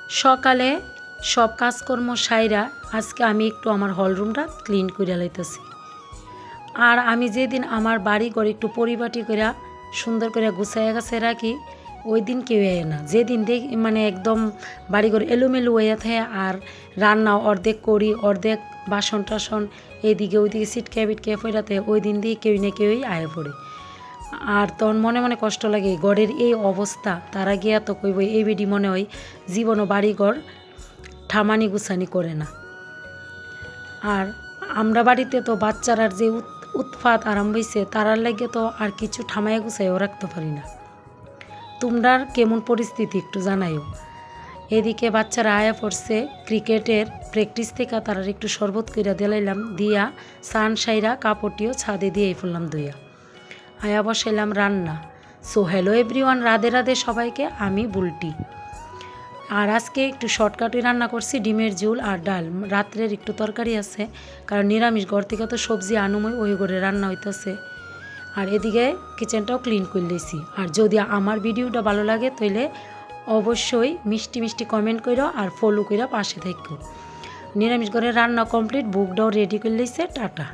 সকালে সব কাজকর্ম সাইরা আজকে আমি একটু আমার হলরুমটা ক্লিন করে লাইতেছি। আর আমি যেদিন আমার বাড়ি ঘর একটু পরিপাটি করে সুন্দর করে গুছাইয়া গাছে রাখি, ওই দিন কেউ এয় না। যেদিন দেখি মানে একদম বাড়িঘর এলোমেলো হয়ে থাকে আর রান্না অর্ধেক করি, অর্ধেক বাসন টাসন এইদিকে ওইদিকে ছিটকে বিটকে ফেরাতে, ওই দিন দিয়ে কেউ না কেউই আয়ে পড়ে। আর তখন মনে মনে কষ্ট লাগে, ঘরের এই অবস্থা, তারা গিয়া তো কইব এই বেডি মনে হয় জীবনও বাড়িঘর ঠামানি গুছানি করে না। আর আমরা বাড়িতে তো বাচ্চারার যে উৎপাত আরম্ভ হয়েছে, তারার লাগে তো আর কিছু ঠামাইয়া গুছাইও রাখতে পারি না। তোমরার কেমন পরিস্থিতি একটু জানাইও। এদিকে বাচ্চারা আয়া পড়ছে ক্রিকেটের প্র্যাকটিস থেকে, তারা একটু শরবত কইরা দিলাইলাম, দিয়া সান সাইরা কাপড়টিও ছাদে দিয়ে ফেললাম ধুইয়া। আয়া বসাইলাম রান্না। So hello everyone, Radhe Radhe সবাইকে, আমি বুলটি। আর আজকে একটু শর্টকাটে রান্না করছি, ডিমের ঝোল আর ডাল। রাত্রের একটু তরকারি আছে, কারণ নিরামিষ ঘর থেকে তো সবজি আনুমই, ওই ঘরে রান্না হইতেছে। আর এদিকে কিচেনটাও ক্লিন করে দিয়েছি। আর যদি আমার ভিডিওটা ভালো লাগে তাহলে অবশ্যই মিষ্টি মিষ্টি কমেন্ট করো আর ফলো করে পাশে থাকো। নিরামিষ ঘরে রান্না কমপ্লিট, বুকটাও রেডি করে দিয়েছে। টাটা।